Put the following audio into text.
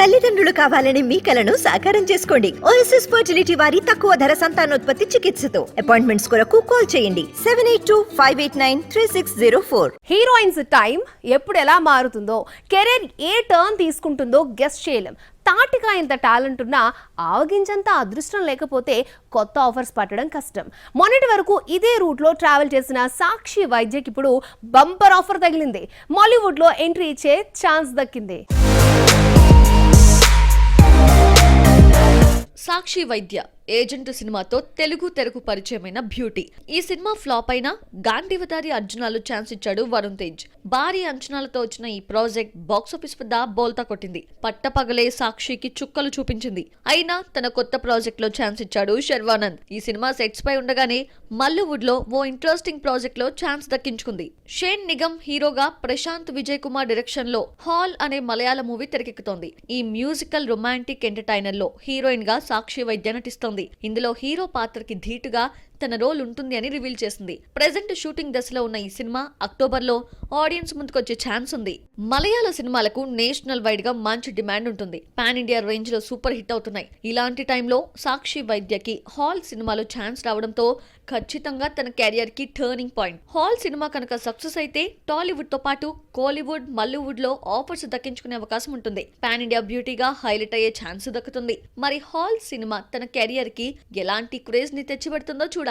తల్లిదండ్రులు కావాలని మీ కలను సాకారం చేసుకోండి. ఓఎస్ఎస్ ఫర్టిలిటీ వారి తక్కువ ధర సంతానోత్పత్తి చికిత్సతో అపాయింట్మెంట్స్ కొరకు కాల్ చేయండి 7825893604. హీరోయిన్స్ టైం ఎప్పుడు ఎలా మారుతుందో, కెరీర్ ఏ టర్న్ తీసుకుంటుందో గెస్ట్ చేయలేం. తాటిగా ఇంత టాలెంట్ ఉన్నా ఆవగించంత అదృష్టం లేకపోతే కొత్త ఆఫర్స్ పట్టడం కష్టం. మొన్నటి వరకు ఇదే రూట్లో ట్రావెల్ చేసిన సాక్షి వైద్యకి ఇప్పుడు బంపర్ ఆఫర్ తగిలింది. మాలీవుడ్లో ఎంట్రీ ఇచ్చే ఛాన్స్ దక్కింది. సాక్షి వైద్య ఏజెంట్ సినిమాతో తెలుగు తెరకు పరిచయమైన బ్యూటీ. ఈ సినిమా ఫ్లాప్ అయినా గాంధీవదారి అర్జునాలు ఛాన్స్ ఇచ్చాడు వరుణ్ తేజ్. భారీ అంచనాలతో వచ్చిన ఈ ప్రాజెక్ట్ బాక్సాఫీస్ వద్ద బోల్తా కొట్టింది. పట్టపగలే సాక్షికి చుక్కలు చూపించింది. అయినా తన కొత్త ప్రాజెక్ట్ లో ఛాన్స్ ఇచ్చాడు శర్వానంద్. ఈ సినిమా సెట్స్ పై ఉండగానే మల్లీవుడ్ లో ఓ ఇంట్రెస్టింగ్ ప్రాజెక్ట్ లో ఛాన్స్ దక్కించుకుంది. షేన్ నిగమ్ హీరోగా ప్రశాంత్ విజయ్ కుమార్ డైరెక్షన్ లో హాల్ అనే మలయాళ మూవీ తెరకెక్కుతోంది. ఈ మ్యూజికల్ రొమాంటిక్ ఎంటర్టైనర్ లో హీరోయిన్ గా సాక్షి వైద్య నటిస్తోంది. ఇందులో హీరో పాత్రకి ధీటుగా తన రోల్ ఉంటుంది అని రివీల్ చేసింది. ప్రెజెంట్ షూటింగ్ దశలో ఉన్న ఈ సినిమా అక్టోబర్ లో ఆడియన్స్ ముందుకొచ్చే ఛాన్స్ ఉంది. మలయాళ సినిమాలకు నేషనల్ వైడ్ గా మంచి డిమాండ్ ఉంటుంది. పాన్ ఇండియా రేంజ్ లో సూపర్ హిట్ అవుతున్నాయి. ఇలాంటి టైంలో సాక్షి వైద్యకి హాల్ సినిమాలో ఛాన్స్ రావడంతో ఖచ్చితంగా తన కెరియర్ కి టర్నింగ్ పాయింట్. హాల్ సినిమా కనుక సక్సెస్ అయితే టాలీవుడ్ తో పాటు కోలీవుడ్, మల్లీవుడ్ లో ఆఫర్స్ దక్కించుకునే అవకాశం ఉంటుంది. పాన్ ఇండియా బ్యూటీగా హైలైట్ అయ్యే ఛాన్స్ దక్కుతుంది. మరి హాల్ సినిమా తన కెరియర్ కి ఎలాంటి క్రేజ్ ని తెచ్చిపెడుతుందో చూడాలి.